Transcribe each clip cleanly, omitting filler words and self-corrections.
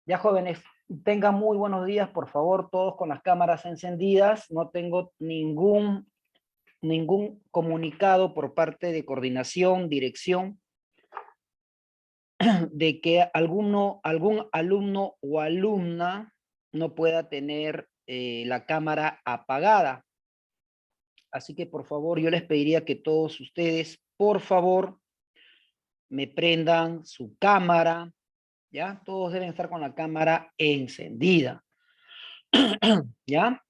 Ya, jóvenes, tengan muy buenos días, por favor, todos con las cámaras encendidas. No tengo ningún comunicado por parte de coordinación, dirección, de que algún alumno o alumna no pueda tener la cámara apagada. Así que, por favor, yo les pediría que todos ustedes, por favor, me prendan su cámara, ¿ya? Todos deben estar con la cámara encendida, ¿ya?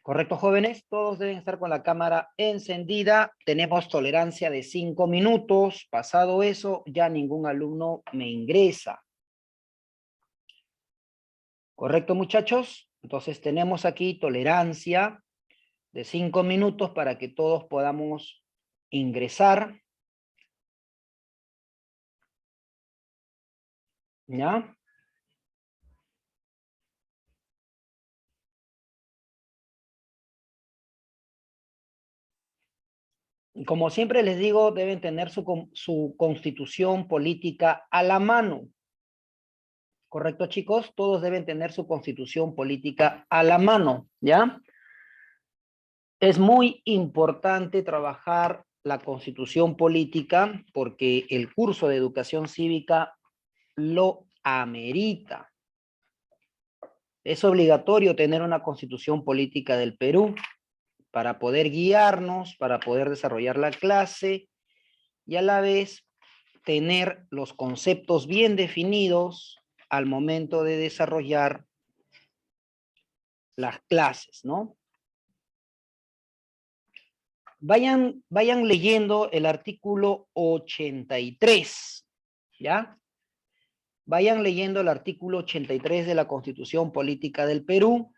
Correcto, jóvenes, todos deben estar con la cámara encendida. Tenemos tolerancia de 5 minutos. Pasado eso, ya ningún alumno me ingresa. Correcto, muchachos. Entonces tenemos aquí tolerancia de 5 minutos para que todos podamos ingresar. ¿Ya? Como siempre les digo, deben tener su constitución política a la mano. ¿Correcto, chicos? Todos deben tener su constitución política a la mano, ¿ya? Es muy importante trabajar la constitución política porque el curso de educación cívica lo amerita. Es obligatorio tener una constitución política del Perú para poder guiarnos, para poder desarrollar la clase y a la vez tener los conceptos bien definidos al momento de desarrollar las clases, ¿no? Vayan leyendo el artículo 83, ¿ya? Vayan leyendo el artículo 83 de la Constitución Política del Perú.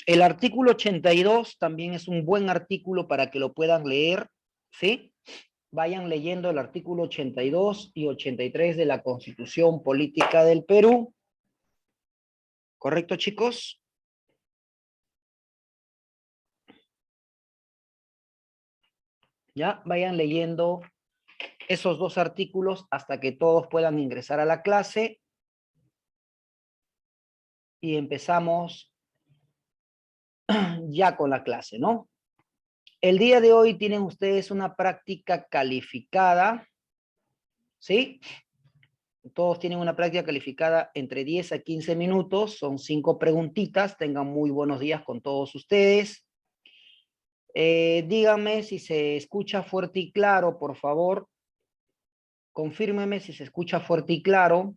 El artículo 82 también es un buen artículo para que lo puedan leer, ¿sí? Vayan leyendo el artículo 82 y 83 de la Constitución Política del Perú. ¿Correcto, chicos? Ya, vayan leyendo esos dos artículos hasta que todos puedan ingresar a la clase. Y empezamos ya con la clase, ¿no? El día de hoy tienen ustedes una práctica calificada, ¿sí? Todos tienen una práctica calificada entre 10 a 15 minutos, son 5 preguntitas, tengan muy buenos días con todos ustedes. Díganme si se escucha fuerte y claro, por favor. Confírmeme si se escucha fuerte y claro.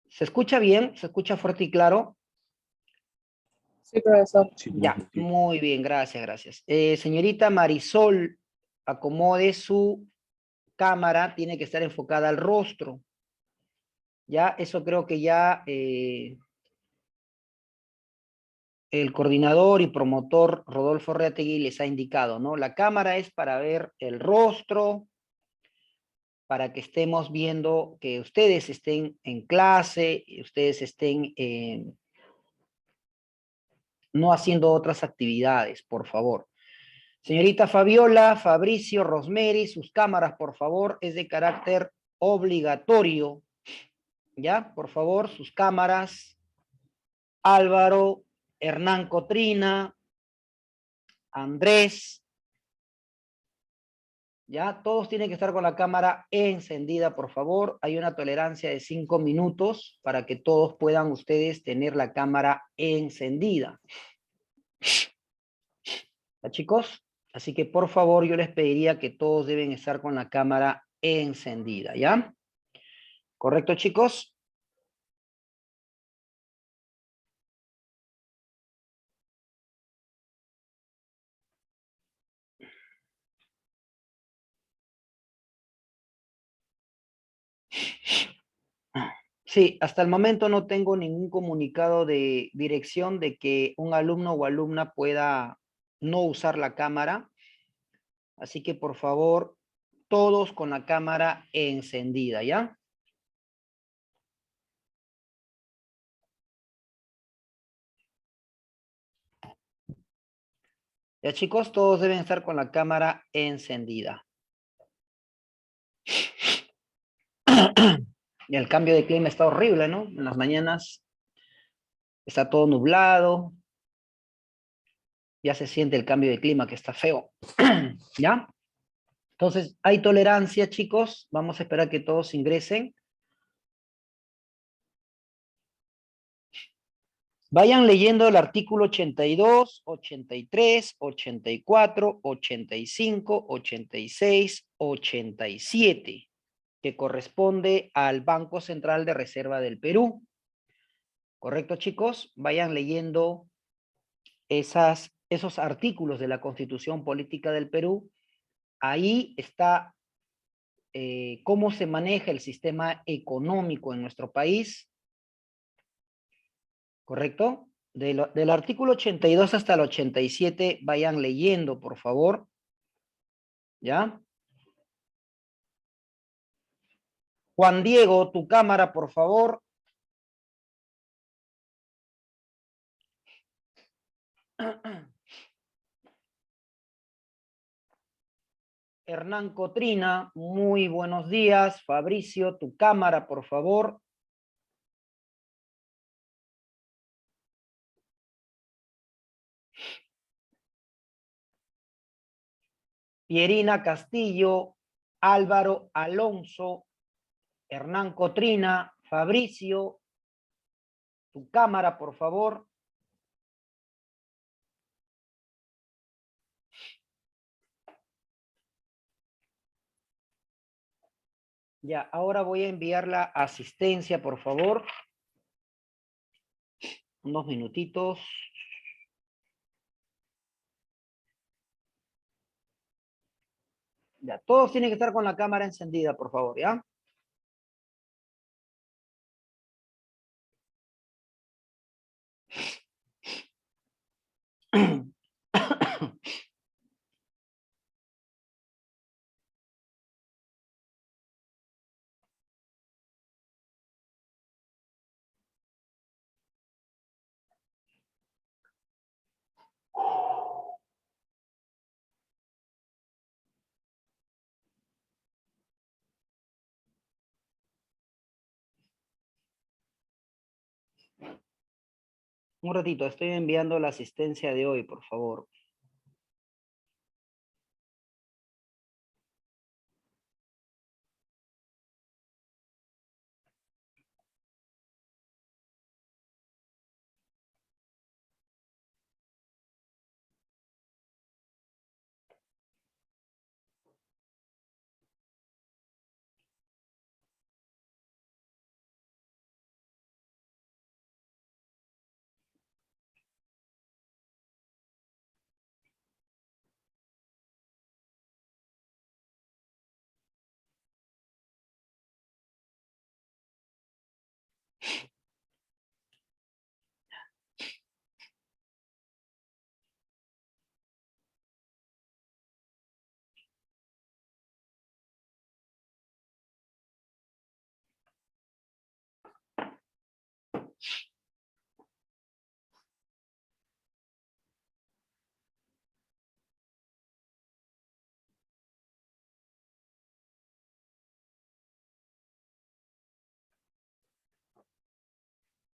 ¿Se escucha bien? ¿Se escucha fuerte y claro? Sí, profesor. Ya, muy bien, gracias, gracias. Señorita Marisol, acomode su cámara, tiene que estar enfocada al rostro. Ya, eso creo que ya el coordinador y promotor Rodolfo Reategui les ha indicado, ¿no? La cámara es para ver el rostro, para que estemos viendo que ustedes estén en clase, ustedes estén no haciendo otras actividades, por favor. Señorita Fabiola, Fabricio, Rosemary, sus cámaras, por favor, es de carácter obligatorio. ¿Ya? Por favor, sus cámaras. Álvaro, Hernán Cotrina, Andrés. ¿Ya? Todos tienen que estar con la cámara encendida, por favor. Hay una tolerancia de 5 minutos para que todos puedan ustedes tener la cámara encendida. ¿Ya, chicos? Así que, por favor, yo les pediría que todos deben estar con la cámara encendida, ¿ya? ¿Correcto, chicos? Sí, hasta el momento no tengo ningún comunicado de dirección de que un alumno o alumna pueda no usar la cámara. Así que, por favor, todos con la cámara encendida, ¿ya? Ya chicos, todos deben estar con la cámara encendida. Y el cambio de clima está horrible, ¿no? En las mañanas está todo nublado. Ya se siente el cambio de clima que está feo. ¿Ya? Entonces, hay tolerancia, chicos. Vamos a esperar que todos ingresen. Vayan leyendo el artículo 82, 83, 84, 85, 86, 87, que corresponde al Banco Central de Reserva del Perú. ¿Correcto, chicos? Vayan leyendo esos artículos de la Constitución Política del Perú. Ahí está cómo se maneja el sistema económico en nuestro país. ¿Correcto? Del artículo 82 hasta el 87, vayan leyendo, por favor. ¿Ya? Juan Diego, tu cámara, por favor. Hernán Cotrina, muy buenos días. Fabricio, tu cámara, por favor. Pierina Castillo, Álvaro Alonso, Hernán Cotrina, Fabricio, tu cámara, por favor. Ya, ahora voy a enviar la asistencia, por favor. Unos minutitos. Ya, todos tienen que estar con la cámara encendida, por favor, ¿ya? Un ratito, estoy enviando la asistencia de hoy, por favor.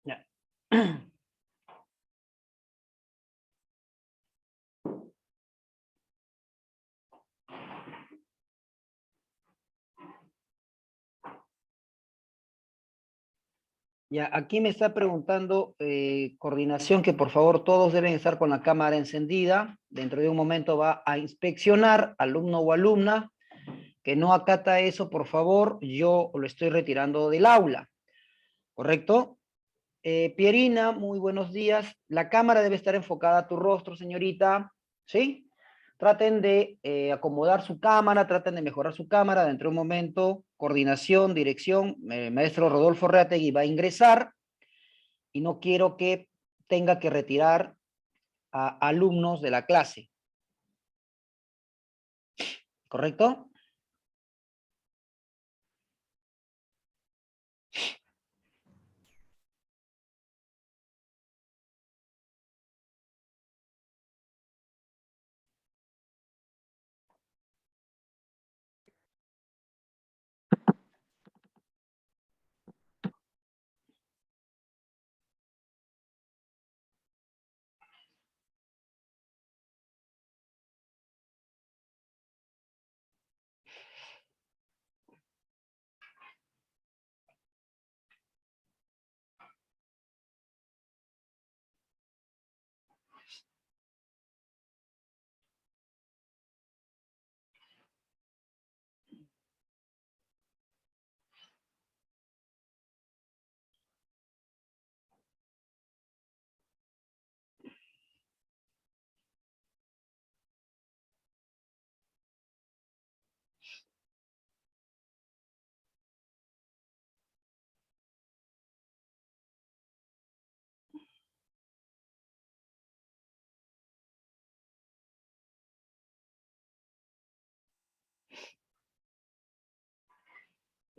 Ya. Ya, aquí me está preguntando coordinación que por favor todos deben estar con la cámara encendida. Dentro de un momento va a inspeccionar alumno o alumna que no acata eso, por favor, yo lo estoy retirando del aula. ¿Correcto? Pierina, muy buenos días. La cámara debe estar enfocada a tu rostro, señorita. ¿Sí? Traten de acomodar su cámara, traten de mejorar su cámara. Dentro de un momento, coordinación, dirección. Maestro Rodolfo Reategui va a ingresar y no quiero que tenga que retirar a alumnos de la clase. ¿Correcto?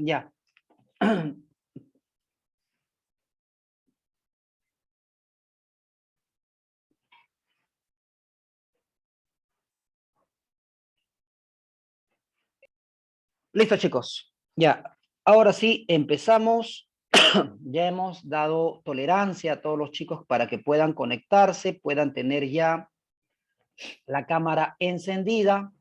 Ya. Listo, chicos. Ya. Ahora sí, empezamos. Ya hemos dado tolerancia a todos los chicos para que puedan conectarse, puedan tener ya la cámara encendida.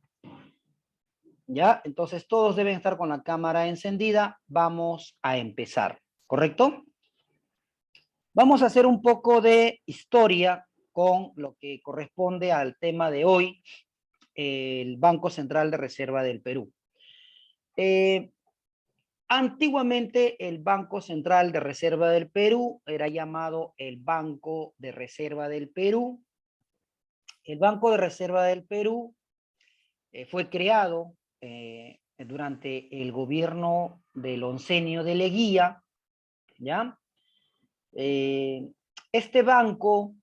¿Ya? Entonces todos deben estar con la cámara encendida. Vamos a empezar, ¿correcto? Vamos a hacer un poco de historia con lo que corresponde al tema de hoy, el Banco Central de Reserva del Perú. Antiguamente el Banco Central de Reserva del Perú era llamado el Banco de Reserva del Perú. El Banco de Reserva del Perú fue creado durante el gobierno del oncenio de Leguía, ¿ya? Este banco,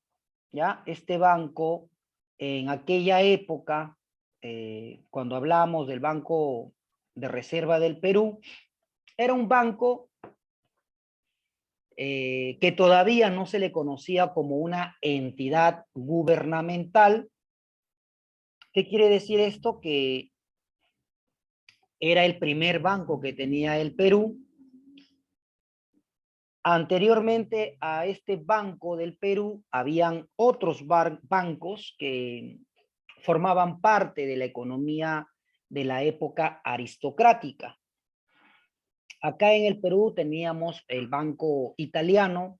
¿ya? Este banco, en aquella época, cuando hablamos del Banco de Reserva del Perú, era un banco que todavía no se le conocía como una entidad gubernamental. ¿Qué quiere decir esto? Que era el primer banco que tenía el Perú. Anteriormente a este Banco del Perú, habían otros bancos que formaban parte de la economía de la época aristocrática. Acá en el Perú teníamos el Banco Italiano.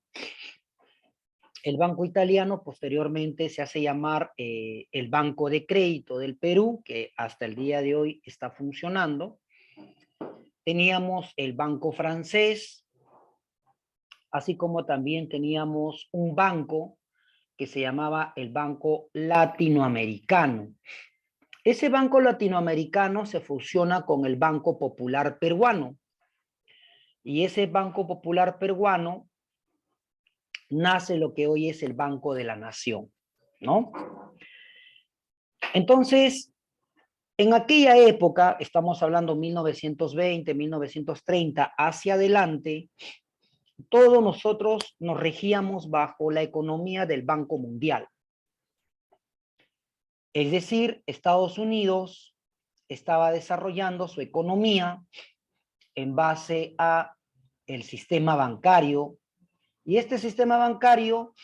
El Banco Italiano posteriormente se hace llamar el Banco de Crédito del Perú, que hasta el día de hoy está funcionando. Teníamos el Banco Francés, así como también teníamos un banco que se llamaba el Banco Latinoamericano. Ese Banco Latinoamericano se fusiona con el Banco Popular Peruano. Y ese Banco Popular Peruano nace lo que hoy es el Banco de la Nación, ¿no? Entonces, en aquella época, estamos hablando 1920, 1930, hacia adelante, todos nosotros nos regíamos bajo la economía del Banco Mundial. Es decir, Estados Unidos estaba desarrollando su economía en base a el sistema bancario, y este sistema bancario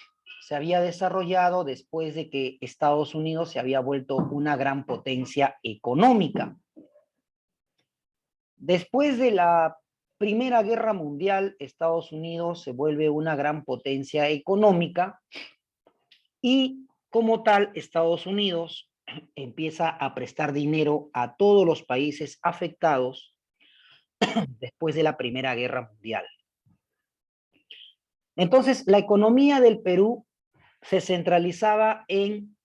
se había desarrollado después de que Estados Unidos se había vuelto una gran potencia económica. Después de la Primera Guerra Mundial, Estados Unidos se vuelve una gran potencia económica y como tal, Estados Unidos empieza a prestar dinero a todos los países afectados después de la Primera Guerra Mundial. Entonces, la economía del Perú se centralizaba en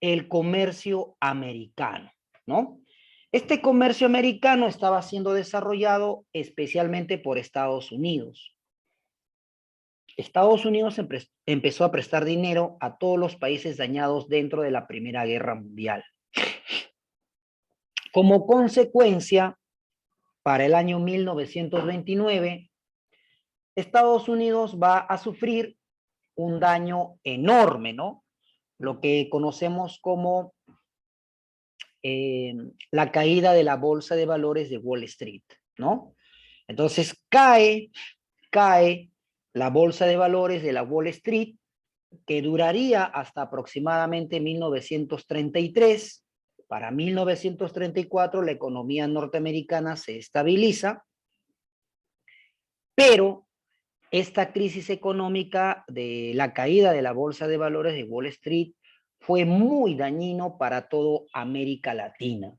el comercio americano, ¿no? Este comercio americano estaba siendo desarrollado especialmente por Estados Unidos. Estados Unidos empezó a prestar dinero a todos los países dañados dentro de la Primera Guerra Mundial. Como consecuencia, para el año 1929, Estados Unidos va a sufrir un daño enorme, ¿no? Lo que conocemos como la caída de la bolsa de valores de Wall Street, ¿no? Entonces cae la bolsa de valores de la Wall Street, que duraría hasta aproximadamente 1933. Para 1934 la economía norteamericana se estabiliza, pero esta crisis económica de la caída de la bolsa de valores de Wall Street fue muy dañino para toda América Latina.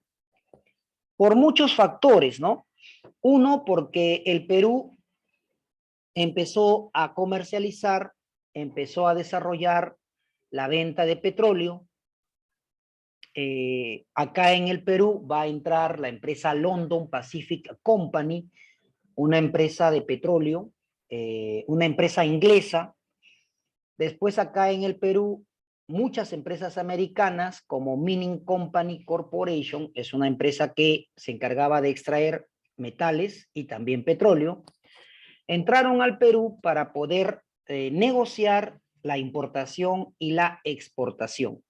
Por muchos factores, ¿no? Uno, porque el Perú empezó a comercializar, empezó a desarrollar la venta de petróleo. Acá en el Perú va a entrar la empresa London Pacific Company, una empresa de petróleo, una empresa inglesa. Después acá en el Perú, muchas empresas americanas como Mining Company Corporation, es una empresa que se encargaba de extraer metales y también petróleo, entraron al Perú para poder negociar la importación y la exportación.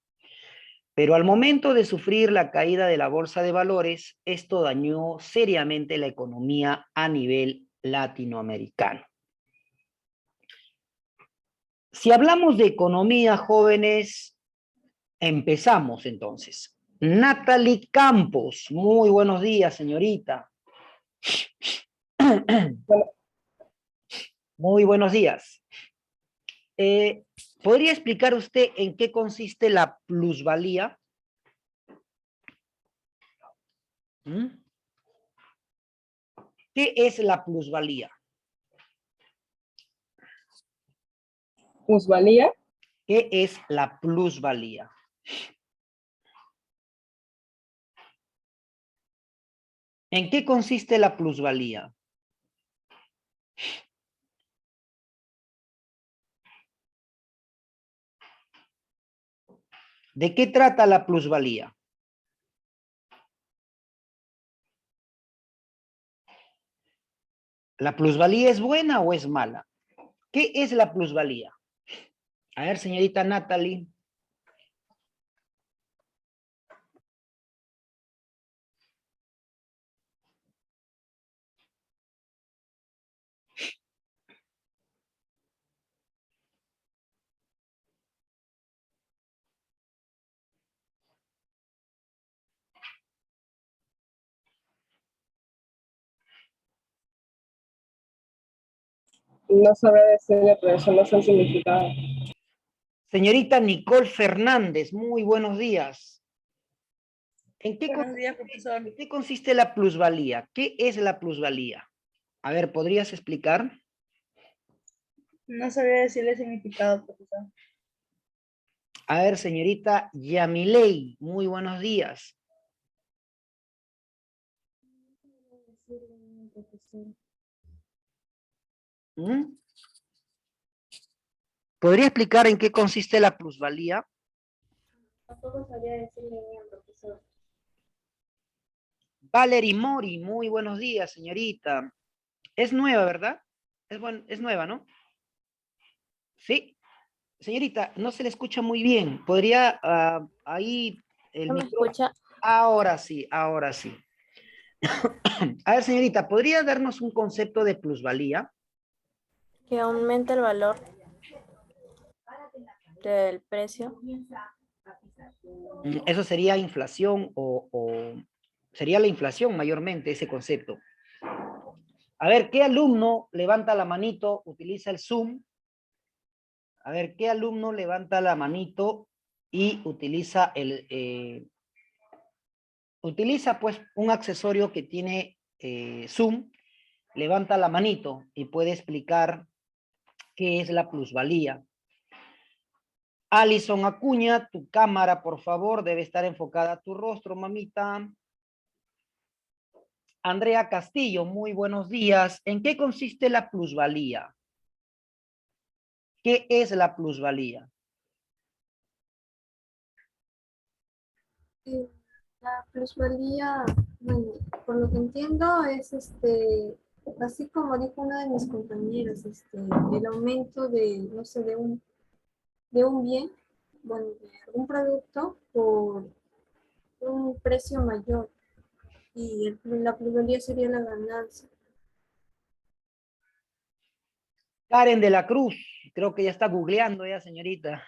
Pero al momento de sufrir la caída de la bolsa de valores, esto dañó seriamente la economía a nivel latinoamericano. Si hablamos de economía, jóvenes, empezamos entonces. Natalie Campos, muy buenos días, señorita. Muy buenos días. ¿Podría explicar usted en qué consiste la plusvalía? ¿Mm? ¿Qué es la plusvalía? ¿Plusvalía? ¿Qué es la plusvalía? ¿En qué consiste la plusvalía? ¿De qué trata la plusvalía? ¿La plusvalía es buena o es mala? ¿Qué es la plusvalía? A ver, señorita Natalie. No sabré decirle, pero eso no es el significado. Señorita Nicole Fernández, muy buenos días. Buenos días, profesor. ¿En qué consiste la plusvalía? ¿Qué es la plusvalía? A ver, ¿podrías explicar? No sabría decirle el significado, profesor. A ver, señorita Yamilei, muy buenos días. ¿Mm? ¿Podría explicar en qué consiste la plusvalía? Tampoco sabría decirle bien, profesor. Valerie Mori, muy buenos días, señorita. Es nueva, ¿verdad? Es nueva, ¿no? Sí. Señorita, no se le escucha muy bien. ¿Podría ahí el ¿No me micrófono? escucha? Ahora sí, ahora sí. A ver, señorita, ¿podría darnos un concepto de plusvalía? Que aumente el valor del precio. Eso sería inflación o sería la inflación mayormente ese concepto. A ver, ¿qué alumno levanta la manito, utiliza el Zoom? A ver, ¿qué alumno levanta la manito y utiliza utiliza pues un accesorio que tiene Zoom? Levanta la manito y puede explicar qué es la plusvalía. Alison Acuña, tu cámara, por favor, debe estar enfocada a tu rostro, mamita. Andrea Castillo, muy buenos días. ¿En qué consiste la plusvalía? ¿Qué es la plusvalía? La plusvalía, bueno, por lo que entiendo es así como dijo uno de mis compañeros, el aumento de, no sé, de un bien, bueno, de algún producto por un precio mayor y la plusvalía sería la ganancia. Karen de la Cruz, creo que ya está googleando ya, señorita.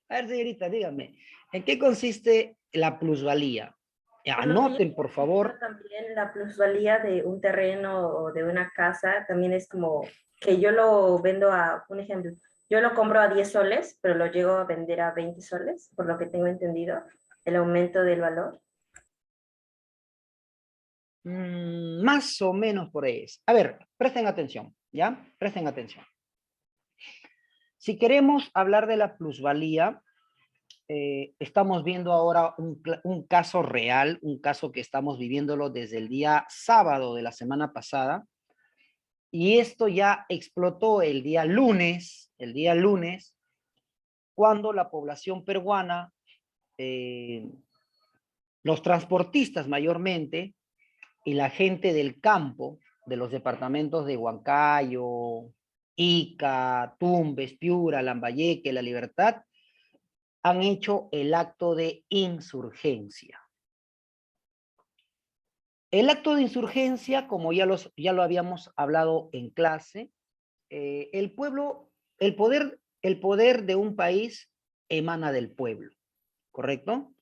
A ver, señorita, dígame, ¿en qué consiste la plusvalía? Por lo que yo Anoten, por favor. también la plusvalía de un terreno o de una casa también es como que yo lo vendo a, un ejemplo, yo lo compro a 10 soles, pero lo llego a vender a 20 soles, por lo que tengo entendido, el aumento del valor. Más o menos por ahí es. A ver, presten atención, ¿ya? Presten atención. Si queremos hablar de la plusvalía, estamos viendo ahora un caso real, un caso que estamos viviéndolo desde el día sábado de la semana pasada, y esto ya explotó el día lunes, cuando la población peruana, los transportistas mayormente, y la gente del campo, de los departamentos de Huancayo, Ica, Tumbes, Piura, Lambayeque, La Libertad, han hecho el acto de insurgencia. El acto de insurgencia, como ya lo habíamos hablado en clase, el pueblo, el poder de un país emana del pueblo, ¿correcto?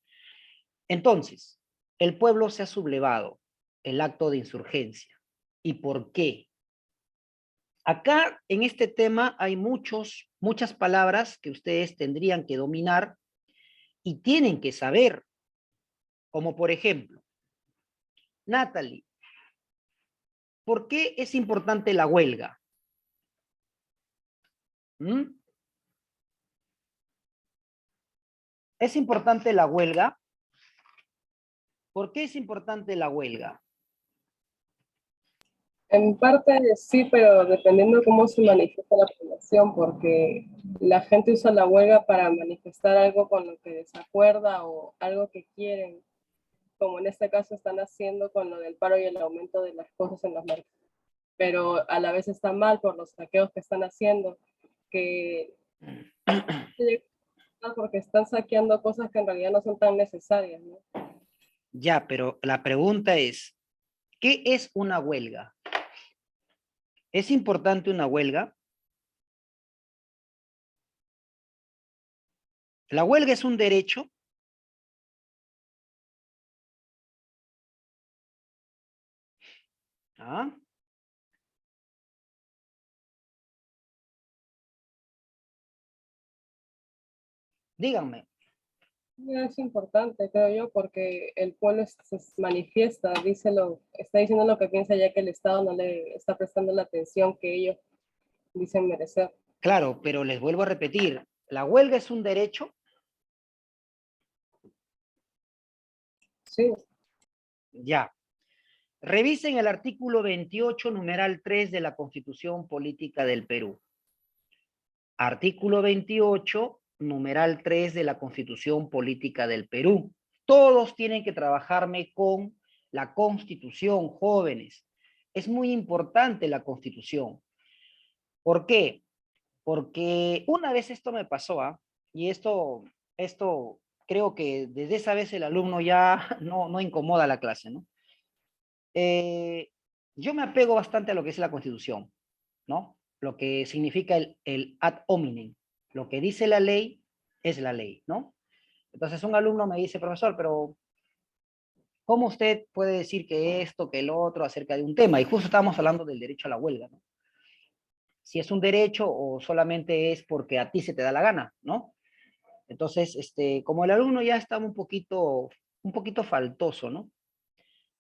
Entonces, el pueblo se ha sublevado el acto de insurgencia. ¿Y por qué? Acá en este tema hay muchas palabras que ustedes tendrían que dominar y tienen que saber, como por ejemplo, Natalie, ¿por qué es importante la huelga? ¿Mm? ¿Es importante la huelga? ¿Por qué es importante la huelga? En parte sí, pero dependiendo cómo se manifiesta la población, porque la gente usa la huelga para manifestar algo con lo que desacuerda o algo que quieren, como en este caso están haciendo con lo del paro y el aumento de las cosas en los mercados. Pero a la vez está mal por los saqueos que están haciendo, que porque están saqueando cosas que en realidad no son tan necesarias, ¿no? Ya, pero la pregunta es, ¿qué es una huelga? ¿Es importante una huelga? ¿La huelga es un derecho? ¿Ah? Díganme. Es importante, creo yo, porque el pueblo se manifiesta, está diciendo lo que piensa, ya que el Estado no le está prestando la atención que ellos dicen merecer. Claro, pero les vuelvo a repetir, ¿la huelga es un derecho? Sí, Ya. Revisen el artículo 28, numeral 3 de la Constitución Política del Perú. Artículo 28, numeral 3 de la Constitución Política del Perú. Todos tienen que trabajarme con la Constitución, jóvenes. Es muy importante la Constitución. ¿Por qué? Porque una vez esto me pasó, ¿ah? Y esto creo que desde esa vez el alumno ya no incomoda la clase, ¿no? Yo me apego bastante a lo que es la Constitución, ¿no? Lo que significa el ad hominem. Lo que dice la ley es la ley, ¿no? Entonces un alumno me dice, profesor, pero ¿cómo usted puede decir que esto, que el otro acerca de un tema? Y justo estábamos hablando del derecho a la huelga, ¿no? Si es un derecho o solamente es porque a ti se te da la gana, ¿no? Entonces, como el alumno ya estaba un poquito faltoso, ¿no?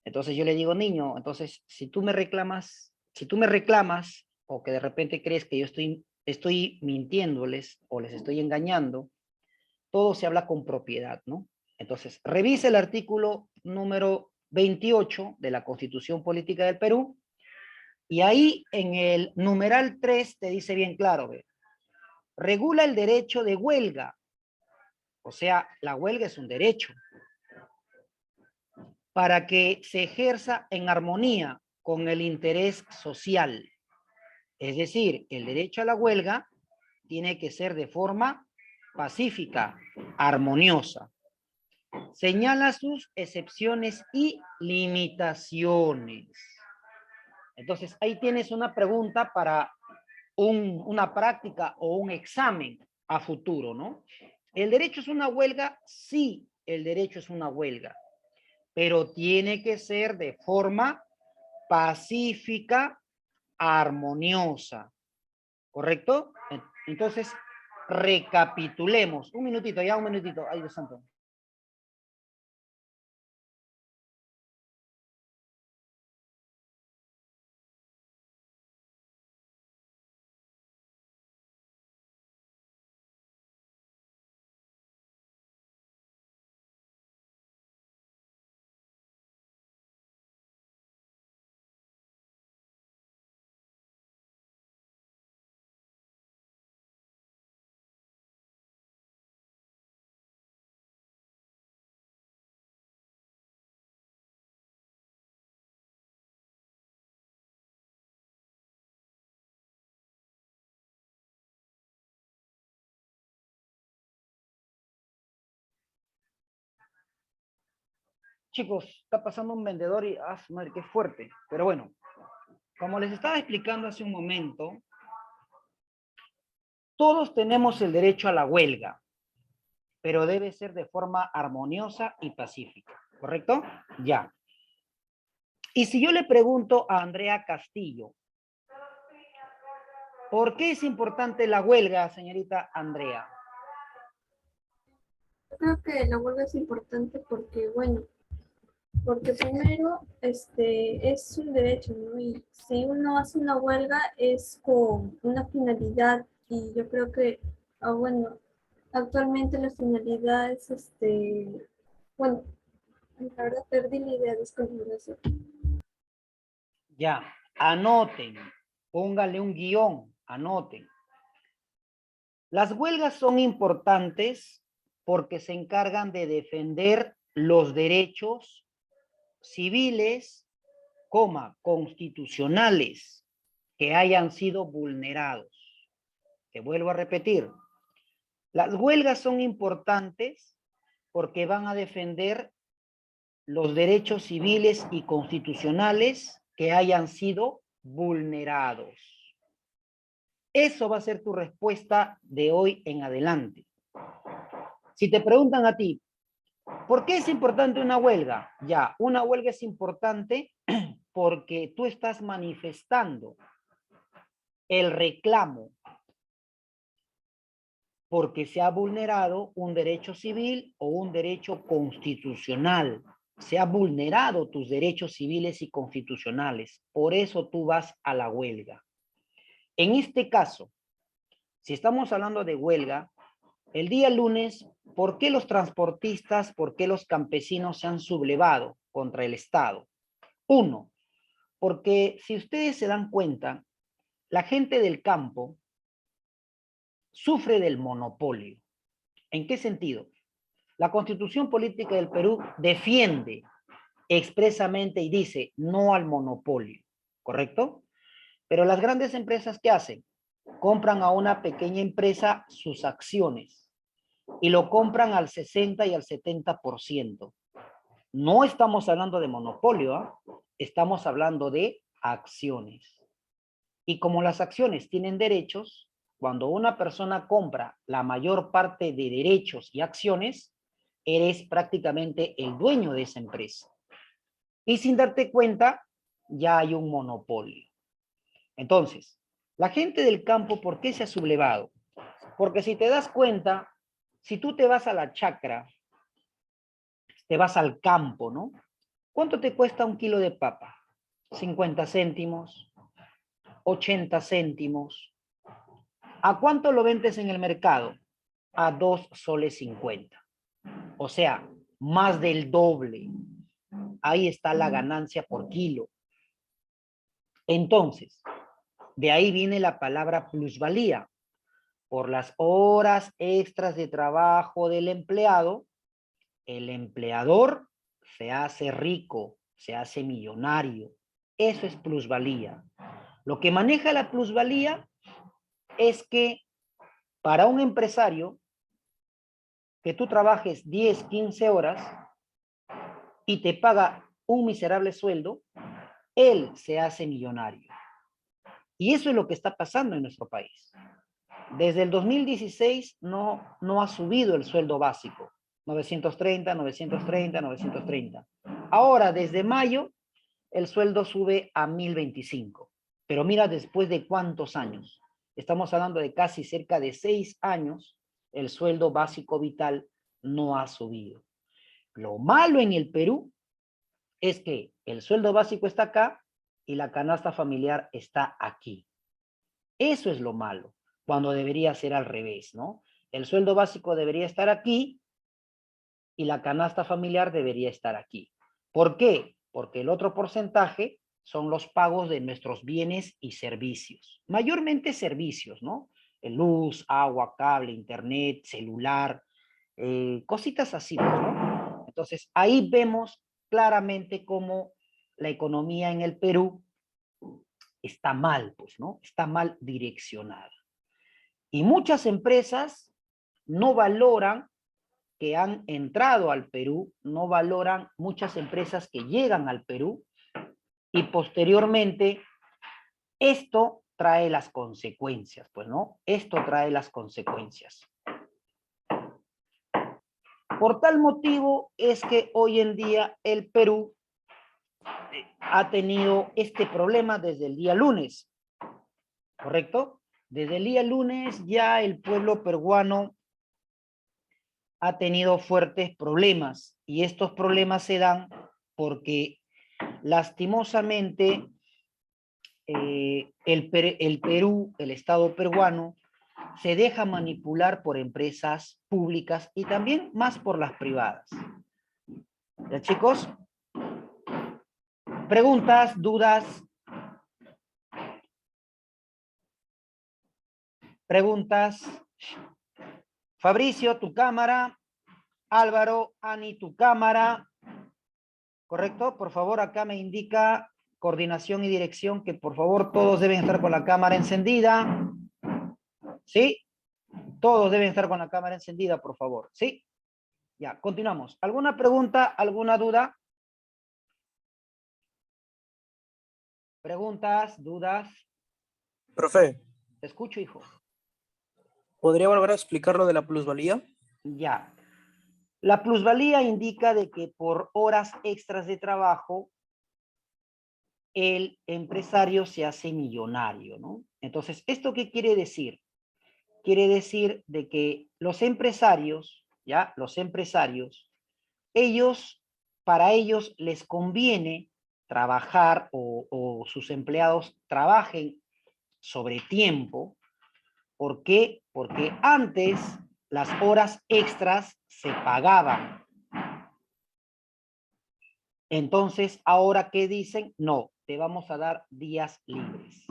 Entonces yo le digo, niño, entonces si tú me reclamas o que de repente crees que yo estoy mintiéndoles o les estoy engañando, todo se habla con propiedad, ¿no? Entonces, revise el artículo número 28 de la Constitución Política del Perú y ahí en el numeral 3 te dice bien claro, ¿ve? Regula el derecho de huelga, o sea, la huelga es un derecho, para que se ejerza en armonía con el interés social. Es decir, el derecho a la huelga tiene que ser de forma pacífica, armoniosa. Señala sus excepciones y limitaciones. Entonces, ahí tienes una pregunta para una práctica o un examen a futuro, ¿no? ¿El derecho es una huelga? Sí, el derecho es una huelga, pero tiene que ser de forma pacífica, armoniosa, ¿correcto? Entonces, recapitulemos. Un minutito, ya un minutito. Ay, Dios santo. Chicos, está pasando un vendedor y, ah, su madre, qué fuerte. Pero bueno, como les estaba explicando hace un momento, todos tenemos el derecho a la huelga, pero debe ser de forma armoniosa y pacífica, ¿correcto? Ya. Y si yo le pregunto a Andrea Castillo, ¿por qué es importante la huelga, señorita Andrea? Yo creo que la huelga es importante porque, bueno, porque primero es un derecho, ¿no? Y si uno hace una huelga es con una finalidad y yo creo que, bueno, actualmente la finalidad es, bueno, la verdad perdí la idea, disculpen. Ya, anoten, póngale un guión, anoten. Las huelgas son importantes porque se encargan de defender los derechos civiles, constitucionales que hayan sido vulnerados. Te vuelvo a repetir, las huelgas son importantes porque van a defender los derechos civiles y constitucionales que hayan sido vulnerados. Eso va a ser tu respuesta de hoy en adelante. Si te preguntan a ti, ¿por qué es importante una huelga? Ya, una huelga es importante porque tú estás manifestando el reclamo porque se ha vulnerado un derecho civil o un derecho constitucional. Se ha vulnerado tus derechos civiles y constitucionales. Por eso tú vas a la huelga. En este caso, si estamos hablando de huelga, el día lunes, ¿por qué los transportistas, por qué los campesinos se han sublevado contra el Estado? Uno, porque si ustedes se dan cuenta, la gente del campo sufre del monopolio. ¿En qué sentido? La Constitución Política del Perú defiende expresamente y dice no al monopolio, ¿correcto? Pero las grandes empresas, ¿qué hacen? Compran a una pequeña empresa sus acciones y lo compran al 60 y al 70%. No estamos hablando de monopolio, ¿eh? Estamos hablando de acciones. Y como las acciones tienen derechos, cuando una persona compra la mayor parte de derechos y acciones, eres prácticamente el dueño de esa empresa. Y sin darte cuenta, ya hay un monopolio. Entonces, la gente del campo, ¿por qué se ha sublevado? Porque si te das cuenta, si tú te vas a la chacra, te vas al campo, ¿no? ¿Cuánto te cuesta un kilo de papa? 50 céntimos, 80 céntimos. ¿A cuánto lo vendes en el mercado? A 2 soles 50. O sea, más del doble. Ahí está la ganancia por kilo. Entonces, de ahí viene la palabra plusvalía. Por las horas extras de trabajo del empleado, el empleador se hace rico, se hace millonario. Eso es plusvalía. Lo que maneja la plusvalía es que para un empresario, que tú trabajes 10, 15 horas y te paga un miserable sueldo, él se hace millonario. Y eso es lo que está pasando en nuestro país. Desde el 2016 no ha subido el sueldo básico. 930, 930, 930. Ahora, desde mayo, el sueldo sube a 1025. Pero mira, después de cuántos años. Estamos hablando de casi cerca de 6 años, el sueldo básico vital no ha subido. Lo malo en el Perú es que el sueldo básico está acá y la canasta familiar está aquí. Eso es lo malo, cuando debería ser al revés, ¿no? El sueldo básico debería estar aquí y la canasta familiar debería estar aquí. ¿Por qué? Porque el otro porcentaje son los pagos de nuestros bienes y servicios. Mayormente servicios, ¿no? Luz, agua, cable, internet, celular, cositas así, ¿no? Entonces, ahí vemos claramente cómo la economía en el Perú está mal, pues, ¿no? Está mal direccionada. Y muchas empresas no valoran que han entrado al Perú, no valoran muchas empresas que llegan al Perú y posteriormente esto trae las consecuencias, pues, ¿no? Esto trae las consecuencias. Por tal motivo es que hoy en día el Perú ha tenido este problema desde el día lunes, ¿correcto? Desde el día lunes ya el pueblo peruano ha tenido fuertes problemas y estos problemas se dan porque lastimosamente el Perú, el Estado peruano, se deja manipular por empresas públicas y también más por las privadas. ¿Ya, chicos? ¿Preguntas, dudas? ¿Preguntas? Fabricio, tu cámara. Álvaro, Ani, tu cámara. ¿Correcto? Por favor, acá me indica coordinación y dirección que por favor todos deben estar con la cámara encendida. ¿Sí? Todos deben estar con la cámara encendida, por favor. ¿Sí? Ya, continuamos. ¿Alguna pregunta, alguna duda? ¿Preguntas, dudas? Profe, Te escucho, hijo. ¿podría volver a explicar lo de la plusvalía? Ya. La plusvalía indica de que por horas extras de trabajo, el empresario se hace millonario, ¿no? Entonces, ¿esto qué quiere decir? Quiere decir de que los empresarios, ¿ya? Los empresarios, para ellos les conviene trabajar o sus empleados trabajen sobre tiempo. ¿Por qué? Porque antes las horas extras se pagaban. Entonces, ahora, ¿qué dicen? No, te vamos a dar días libres.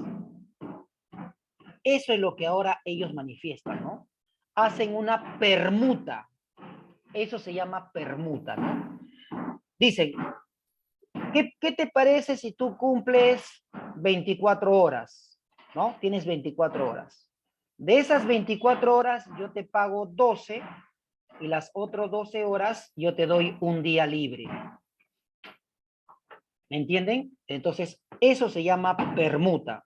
Eso es lo que ahora ellos manifiestan, ¿no? Hacen una permuta. Eso se llama permuta, ¿no? Dicen, ¿qué te parece si tú cumples 24 horas? ¿No? Tienes 24 horas. De esas 24 horas yo te pago 12 y las otras 12 horas yo te doy un día libre. ¿Me entienden? Entonces, eso se llama permuta.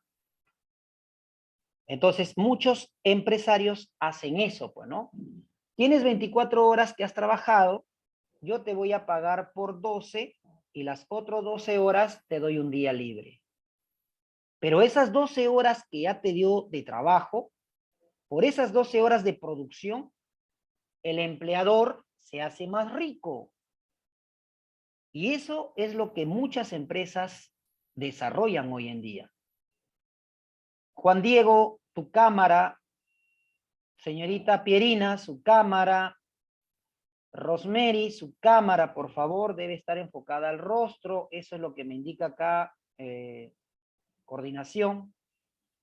Entonces, muchos empresarios hacen eso, pues, ¿no? Tienes 24 horas que has trabajado, yo te voy a pagar por 12 y las otras 12 horas te doy un día libre. Pero esas 12 horas que ya te dio de trabajo, por esas 12 horas de producción, el empleador se hace más rico. Y eso es lo que muchas empresas desarrollan hoy en día. Juan Diego, tu cámara. Señorita Pierina, su cámara. Rosemary, su cámara, por favor, debe estar enfocada al rostro. Eso es lo que me indica acá coordinación.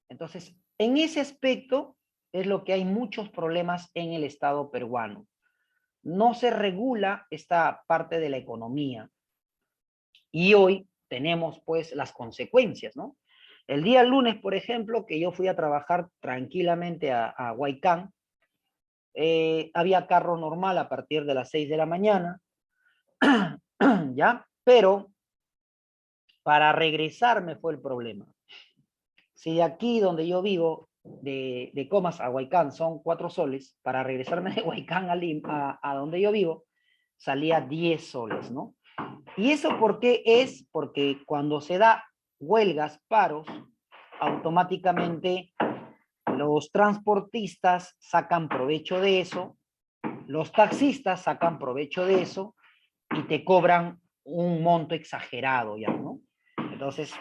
Entonces, en ese aspecto es lo que hay muchos problemas en el Estado peruano. No se regula esta parte de la economía. Y hoy tenemos, pues, las consecuencias, ¿no? El día lunes, por ejemplo, que yo fui a trabajar tranquilamente a Huaycán, había carro normal a partir de las 6 de la mañana, ¿ya? Pero para regresarme fue el problema. Si de aquí donde yo vivo, de Comas a Huaycán son 4 soles, para regresarme de Huaycán a donde yo vivo, salía 10 soles, ¿no? ¿Y eso por qué es? Porque cuando se da huelgas, paros, automáticamente los transportistas sacan provecho de eso, los taxistas sacan provecho de eso y te cobran un monto exagerado ya, ¿no? Entonces,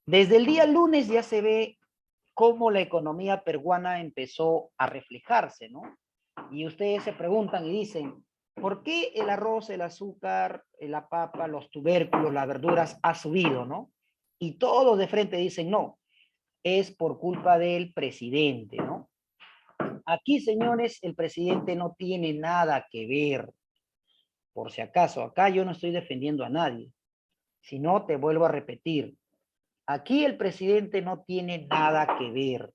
desde el día lunes ya se ve cómo la economía peruana empezó a reflejarse, ¿no? Y ustedes se preguntan y dicen, ¿por qué el arroz, el azúcar, la papa, los tubérculos, las verduras ha subido, ¿no? Y todos de frente dicen, no, es por culpa del presidente, ¿no? Aquí, señores, el presidente no tiene nada que ver. Por si acaso, acá yo no estoy defendiendo a nadie. Si no, te vuelvo a repetir. Aquí el presidente no tiene nada que ver.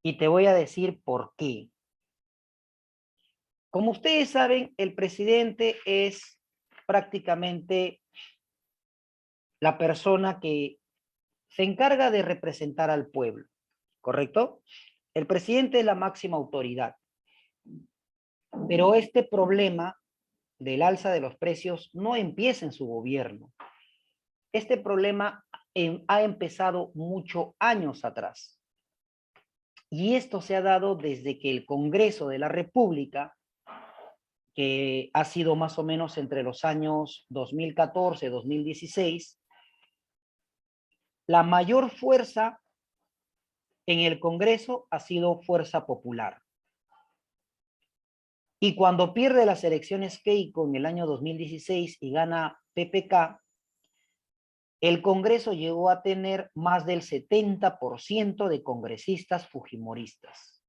Y te voy a decir por qué. Como ustedes saben, el presidente es prácticamente la persona que se encarga de representar al pueblo, ¿correcto? El presidente es la máxima autoridad. Pero este problema del alza de los precios no empieza en su gobierno. Este problema ha empezado muchos años atrás. Y esto se ha dado desde que el Congreso de la República, que ha sido más o menos entre los años 2014 y 2016, la mayor fuerza en el Congreso ha sido Fuerza Popular. Y cuando pierde las elecciones Keiko en el año 2016 y gana PPK, el Congreso llegó a tener más del 70% de congresistas fujimoristas.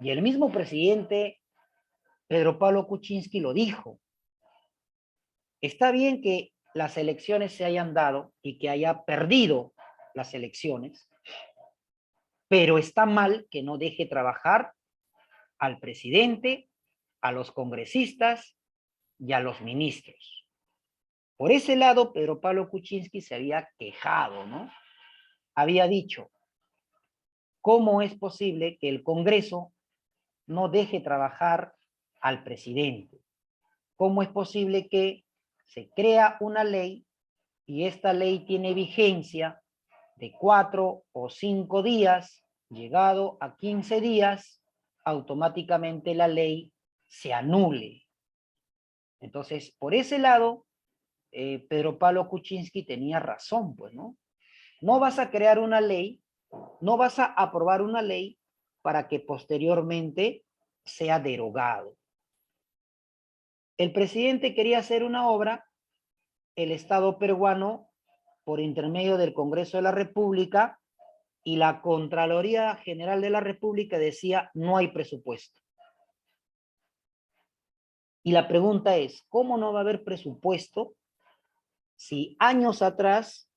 Y el mismo presidente Pedro Pablo Kuczynski lo dijo. Está bien que las elecciones se hayan dado y que haya perdido las elecciones, pero está mal que no deje trabajar al presidente, a los congresistas y a los ministros. Por ese lado, Pedro Pablo Kuczynski se había quejado, ¿no? Había dicho, ¿cómo es posible que el Congreso no deje trabajar al presidente? ¿Cómo es posible que se crea una ley y esta ley tiene vigencia de 4 o 5 días, llegado a 15 días, automáticamente la ley se anule? Entonces, por ese lado, Pedro Pablo Kuczynski tenía razón, pues, ¿no? No vas a crear una ley, no vas a aprobar una ley para que posteriormente sea derogado. El presidente quería hacer una obra, el Estado peruano, por intermedio del Congreso de la República, y la Contraloría General de la República decía, no hay presupuesto. Y la pregunta es, ¿cómo no va a haber presupuesto si años atrás,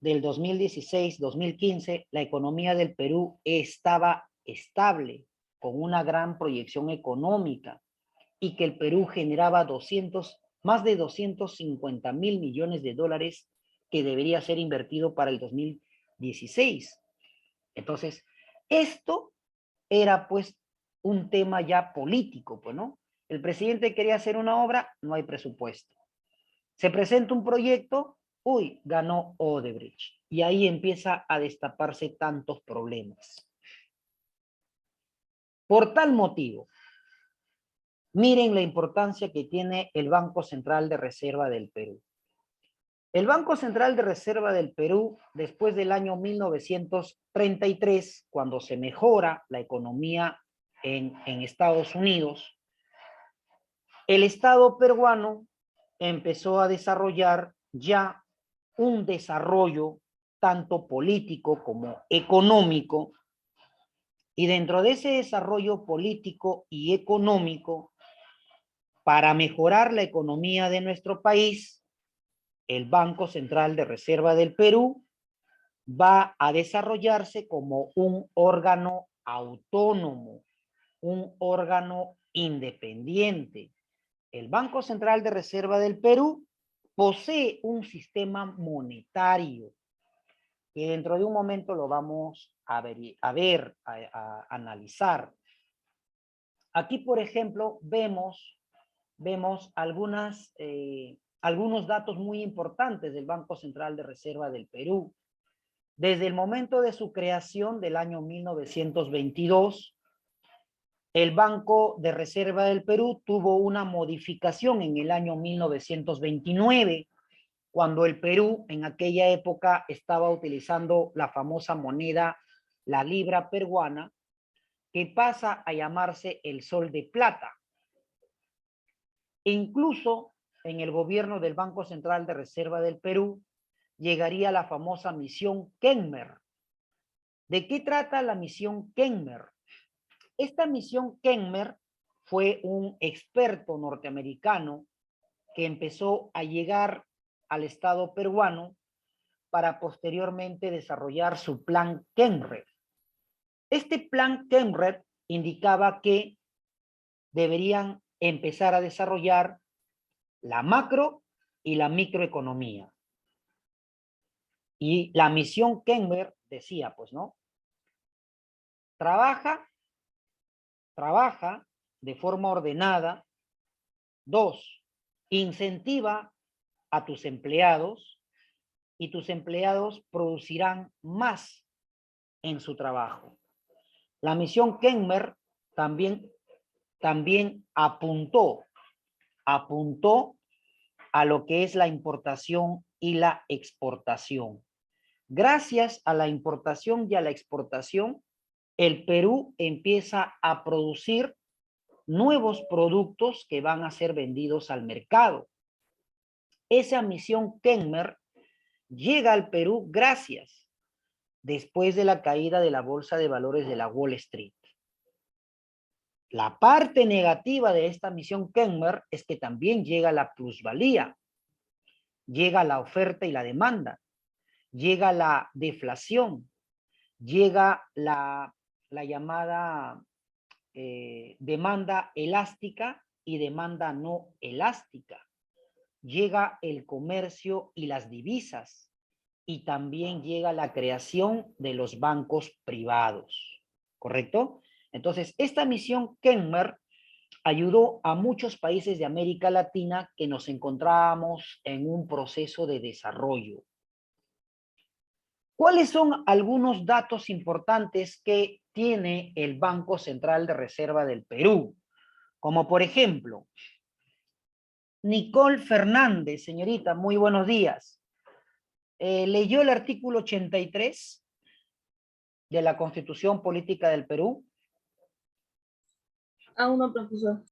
del 2016, 2015, la economía del Perú estaba estable, con una gran proyección económica, y que el Perú generaba más de 250.000 millones de dólares que debería ser invertido para el 2016? Entonces, esto era pues un tema ya político, pues, ¿no? El presidente quería hacer una obra, no hay presupuesto. Se presenta un proyecto, uy, ganó Odebrecht. Y ahí empieza a destaparse tantos problemas. Por tal motivo, miren la importancia que tiene el Banco Central de Reserva del Perú. El Banco Central de Reserva del Perú, después del año 1933, cuando se mejora la economía en Estados Unidos, el Estado peruano empezó a desarrollar ya un desarrollo tanto político como económico, y dentro de ese desarrollo político y económico, para mejorar la economía de nuestro país, el Banco Central de Reserva del Perú va a desarrollarse como un órgano autónomo, un órgano independiente. El Banco Central de Reserva del Perú posee un sistema monetario que dentro de un momento lo vamos a analizar. Aquí, por ejemplo, vemos algunos datos muy importantes del Banco Central de Reserva del Perú. Desde el momento de su creación del año 1922, el Banco de Reserva del Perú tuvo una modificación en el año 1929, cuando el Perú en aquella época estaba utilizando la famosa moneda, la libra peruana, que pasa a llamarse el sol de plata. E incluso en el gobierno del Banco Central de Reserva del Perú llegaría la famosa misión Kenmer. ¿De qué trata la misión Kenmer? Esta misión Kenmer fue un experto norteamericano que empezó a llegar al Estado peruano para posteriormente desarrollar su plan Kenred. Este plan Kenred indicaba que deberían empezar a desarrollar la macro y la microeconomía. Y la misión Kenmer decía, pues, ¿no? Trabaja de forma ordenada. 2, incentiva a tus empleados y tus empleados producirán más en su trabajo. La misión Kenmer también apuntó a lo que es la importación y la exportación. Gracias a la importación y a la exportación, el Perú empieza a producir nuevos productos que van a ser vendidos al mercado. Esa misión Kenmer llega al Perú gracias después de la caída de la bolsa de valores de la Wall Street. La parte negativa de esta misión Kenmer es que también llega la plusvalía, llega la oferta y la demanda, llega la deflación, llega la llamada demanda elástica y demanda no elástica. Llega el comercio y las divisas y también llega la creación de los bancos privados, ¿correcto? Entonces, esta misión Kenmer ayudó a muchos países de América Latina que nos encontrábamos en un proceso de desarrollo. ¿Cuáles son algunos datos importantes que tiene el Banco Central de Reserva del Perú? Como por ejemplo, Nicole Fernández, señorita, muy buenos días. ¿Leyó el artículo 83 de la Constitución Política del Perú? Aún no, profesor.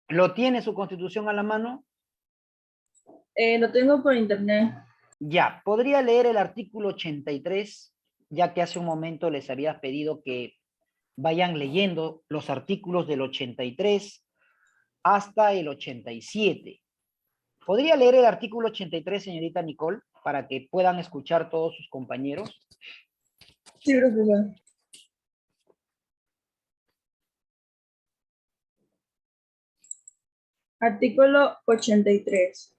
¿Lo tiene su Constitución a la mano? Lo tengo por internet. Ya, ¿podría leer el artículo 83? Ya que hace un momento les había pedido que vayan leyendo los artículos del 83 hasta el 87. ¿Podría leer el artículo 83, señorita Nicole, para que puedan escuchar todos sus compañeros? Sí, profesor. Artículo 83.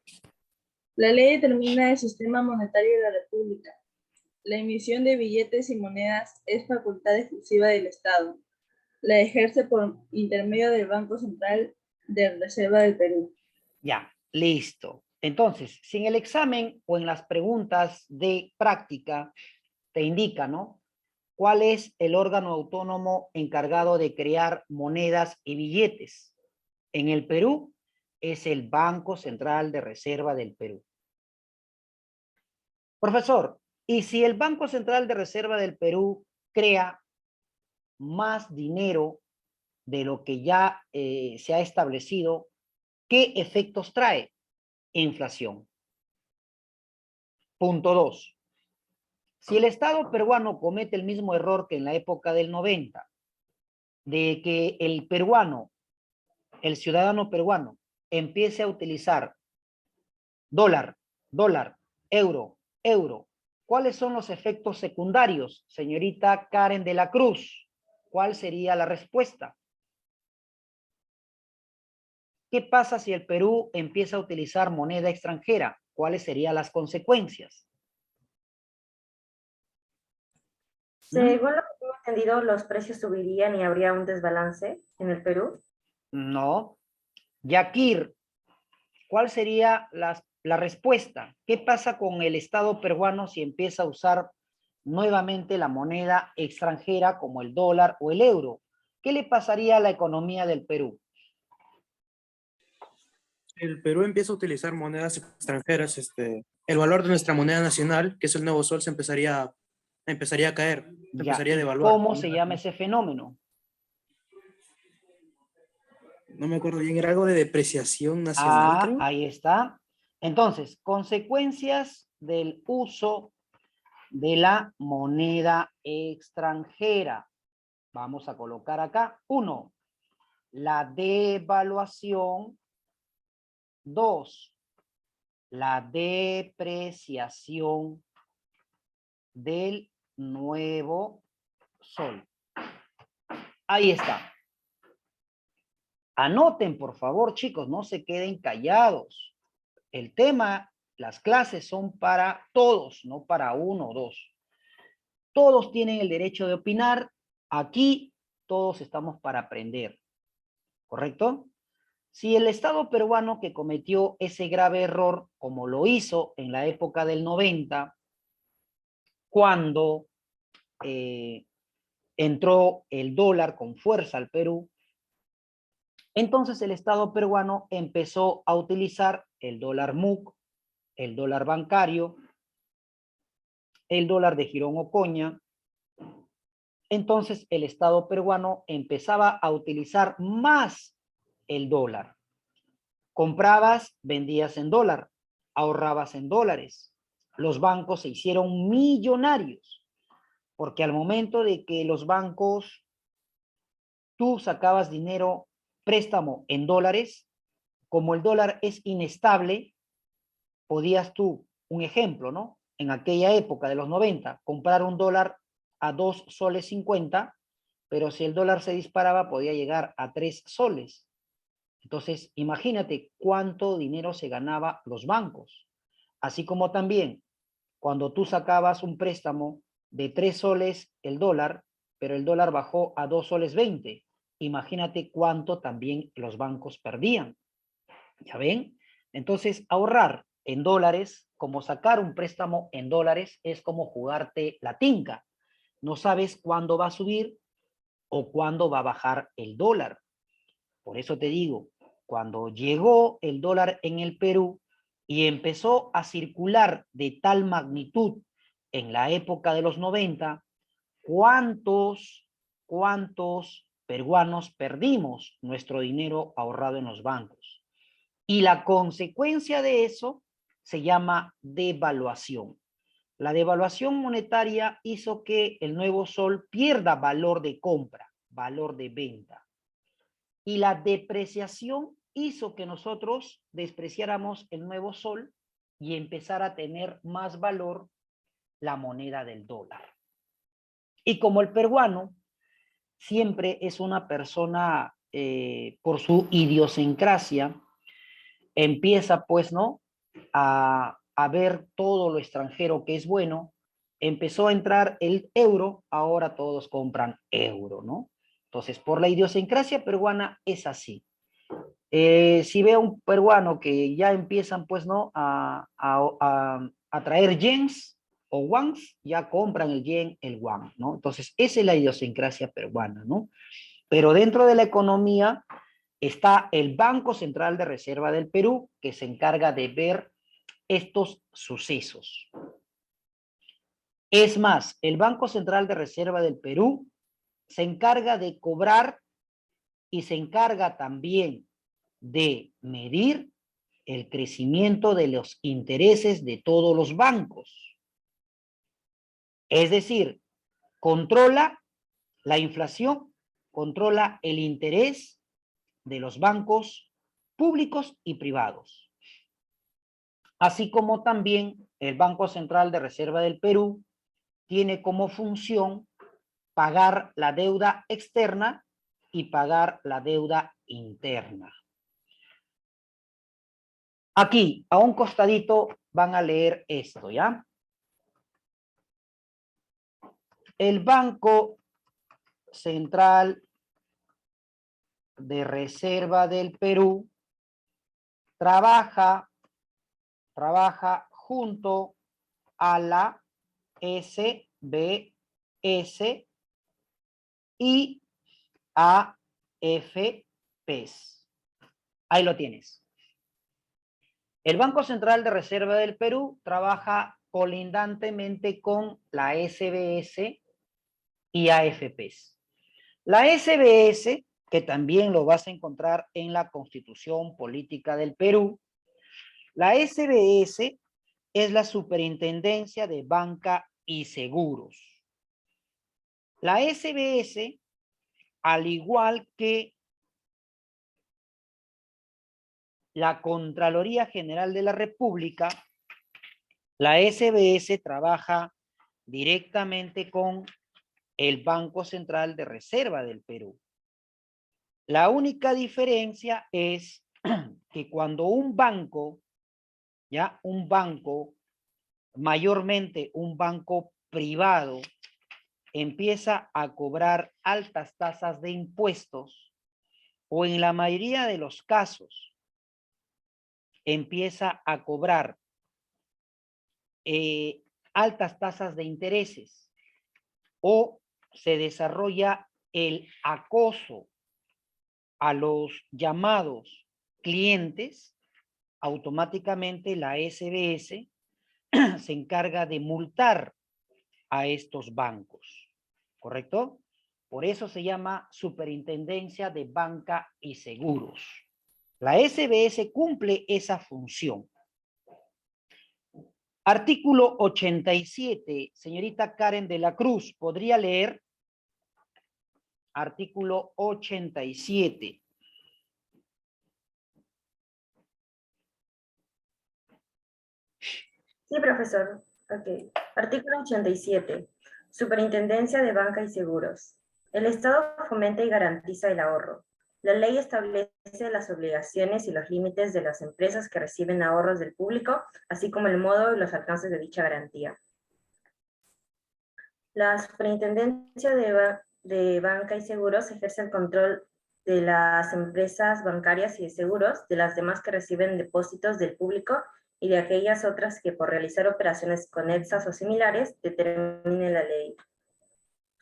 La ley determina el sistema monetario de la República. La emisión de billetes y monedas es facultad exclusiva del Estado. La ejerce por intermedio del Banco Central de Reserva del Perú. Ya, listo. Entonces, si en el examen o en las preguntas de práctica te indica, ¿no? ¿Cuál es el órgano autónomo encargado de crear monedas y billetes? En el Perú es el Banco Central de Reserva del Perú. Profesor, ¿y si el Banco Central de Reserva del Perú crea más dinero de lo que ya se ha establecido, qué efectos trae? Inflación. Punto 2. Si el Estado peruano comete el mismo error que en la época del 90, de que el peruano, el ciudadano peruano, empiece a utilizar dólar, dólar, euro, euro, ¿cuáles son los efectos secundarios, señorita Karen de la Cruz? ¿Cuál sería la respuesta? ¿Qué pasa si el Perú empieza a utilizar moneda extranjera? ¿Cuáles serían las consecuencias? Según lo que tengo entendido, los precios subirían y habría un desbalance en el Perú. No. Yakir, ¿cuál sería la respuesta? ¿Qué pasa con el Estado peruano si empieza a usar nuevamente la moneda extranjera como el dólar o el euro? ¿Qué le pasaría a la economía del Perú? El Perú empieza a utilizar monedas extranjeras, el valor de nuestra moneda nacional, que es el nuevo sol, empezaría a caer, se Ya, empezaría a ¿y devaluar. cómo se llama ese fenómeno? No me acuerdo bien, era algo de depreciación nacional, creo. Ahí está. Entonces, consecuencias del uso de la moneda extranjera. Vamos a colocar acá. 1, la devaluación. 2, la depreciación del nuevo sol. Ahí está. Anoten, por favor, chicos, no se queden callados. El tema, las clases son para todos, no para uno o dos. Todos tienen el derecho de opinar. Aquí todos estamos para aprender. ¿Correcto? Si el Estado peruano que cometió ese grave error, como lo hizo en la época del 90, cuando entró el dólar con fuerza al Perú, entonces el Estado peruano empezó a utilizar el dólar MUC, el dólar bancario, el dólar de Girón Ocoña. Entonces el Estado peruano empezaba a utilizar más el dólar. Comprabas, vendías en dólar, ahorrabas en dólares. Los bancos se hicieron millonarios, porque al momento de que los bancos, tú sacabas dinero, préstamo en dólares, como el dólar es inestable, podías tú, un ejemplo, ¿no? En aquella época de los 90, comprar un dólar a 2 soles 50, pero si el dólar se disparaba podía llegar a 3 soles. Entonces, imagínate cuánto dinero se ganaba los bancos. Así como también, cuando tú sacabas un préstamo de 3 soles el dólar, pero el dólar bajó a 2 soles 20, imagínate cuánto también los bancos perdían. ¿Ya ven? Entonces, ahorrar en dólares, como sacar un préstamo en dólares, es como jugarte la tinca. No sabes cuándo va a subir o cuándo va a bajar el dólar. Por eso te digo, cuando llegó el dólar en el Perú y empezó a circular de tal magnitud en la época de los 90, ¿cuántos peruanos perdimos nuestro dinero ahorrado en los bancos? Y la consecuencia de eso se llama devaluación. La devaluación monetaria hizo que el nuevo sol pierda valor de compra, valor de venta. Y la depreciación hizo que nosotros despreciáramos el nuevo sol y empezara a tener más valor la moneda del dólar. Y como el peruano siempre es una persona, por su idiosincrasia, empieza pues, ¿no? A ver todo lo extranjero que es bueno, empezó a entrar el euro, ahora todos compran euro, ¿no? Entonces, por la idiosincrasia peruana es así. Si veo un peruano que ya empiezan, pues, ¿no? A traer yens o wans, ya compran el yen, el won, ¿no? Entonces, esa es la idiosincrasia peruana, ¿no? Pero dentro de la economía está el Banco Central de Reserva del Perú, que se encarga de ver estos sucesos. Es más, el Banco Central de Reserva del Perú se encarga de cobrar y se encarga también de medir el crecimiento de los intereses de todos los bancos. Es decir, controla la inflación, controla el interés de los bancos públicos y privados. Así como también el Banco Central de Reserva del Perú tiene como función pagar la deuda externa y pagar la deuda interna. Aquí, a un costadito, van a leer esto, ¿ya? El Banco Central de Reserva del Perú trabaja junto a la SBS y AFPs. Ahí lo tienes. El Banco Central de Reserva del Perú trabaja colindantemente con la SBS y AFPs. La SBS, que también lo vas a encontrar en la Constitución Política del Perú, la SBS es la Superintendencia de Banca y Seguros. La SBS, al igual que la Contraloría General de la República, la SBS trabaja directamente con el Banco Central de Reserva del Perú. La única diferencia es que cuando un banco, ya un banco, mayormente un banco privado, empieza a cobrar altas tasas de impuestos, o en la mayoría de los casos empieza a cobrar altas tasas de intereses, o se desarrolla el acoso a los llamados clientes, automáticamente la SBS se encarga de multar a estos bancos, ¿correcto? Por eso se llama Superintendencia de Banca y Seguros. La SBS cumple esa función. Artículo 87, señorita Karen de la Cruz, ¿podría leer? Artículo 87. Sí, profesor. Ok. Artículo 87. Superintendencia de Banca y Seguros. El Estado fomenta y garantiza el ahorro. La ley establece las obligaciones y los límites de las empresas que reciben ahorros del público, así como el modo y los alcances de dicha garantía. La Superintendencia de Banca y Seguros ejerce el control de las empresas bancarias y de seguros, de las demás que reciben depósitos del público y de aquellas otras que por realizar operaciones conexas o similares determine la ley.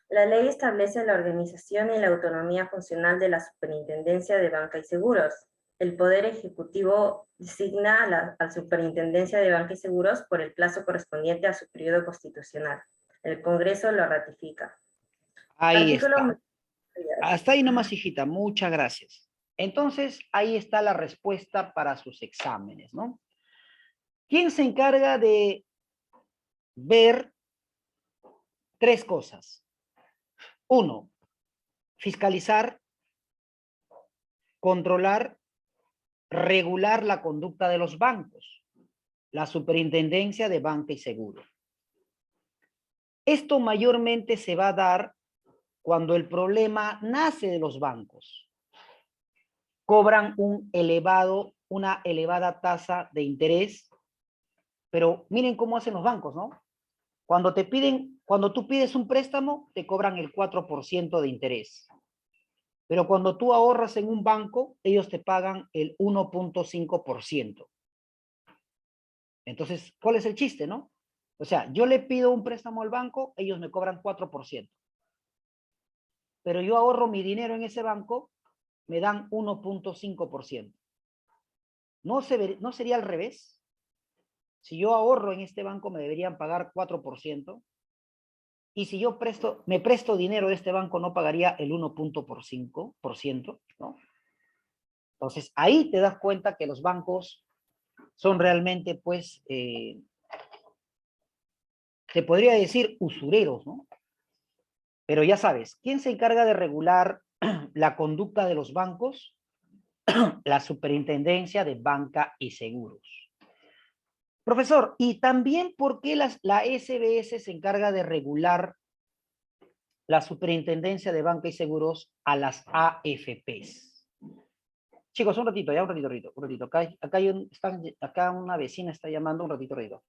La ley establece la organización y la autonomía funcional de la Superintendencia de Banca y Seguros. El Poder Ejecutivo designa a la Superintendencia de Banca y Seguros por el plazo correspondiente a su periodo constitucional. El Congreso lo ratifica. Ahí Artículo... está. Hasta ahí nomás, hijita. Muchas gracias. Entonces, ahí está la respuesta para sus exámenes, ¿no? ¿Quién se encarga de ver tres cosas? Uno, fiscalizar, controlar, regular la conducta de los bancos. La Superintendencia de Banca y Seguro. Esto mayormente se va a dar cuando el problema nace de los bancos. Cobran una elevada tasa de interés, pero miren cómo hacen los bancos, ¿no? Cuando tú pides un préstamo, te cobran el 4% de interés. Pero cuando tú ahorras en un banco, ellos te pagan el 1.5%. Entonces, ¿cuál es el chiste, no? O sea, yo le pido un préstamo al banco, ellos me cobran 4%. Pero yo ahorro mi dinero en ese banco, me dan 1.5%. ¿No sería al revés? Si yo ahorro en este banco, me deberían pagar 4%. Y si yo me presto dinero de este banco, no pagaría el 1.5%, ¿no? Entonces, ahí te das cuenta que los bancos son realmente, pues, se podría decir usureros, ¿no? Pero ya sabes, ¿quién se encarga de regular la conducta de los bancos? La Superintendencia de Banca y Seguros. Profesor, ¿y también por qué la SBS se encarga de regular la Superintendencia de Banca y Seguros a las AFPs? Chicos, un ratito, ya un ratito, un ratito. Acá una vecina está llamando, un ratito.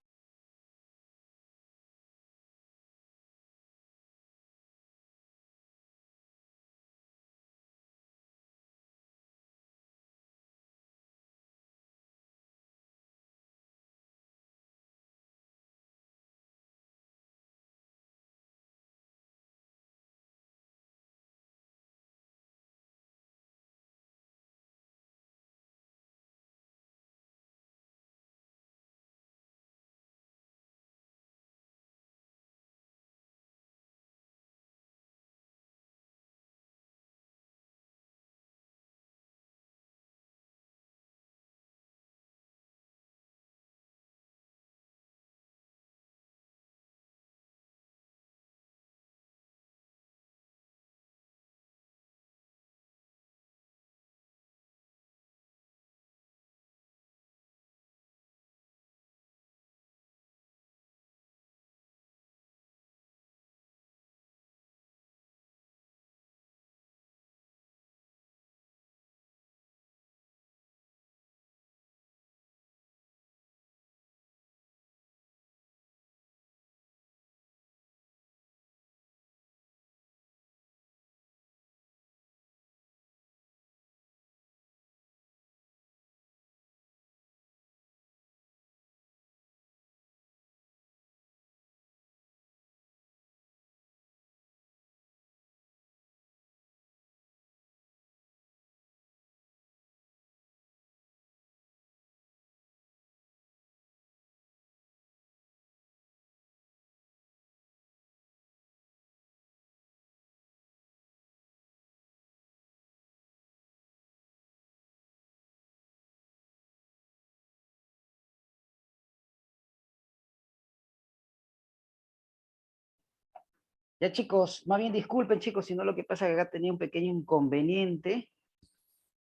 Ya chicos, más bien disculpen chicos, sino lo que pasa es que acá tenía un pequeño inconveniente.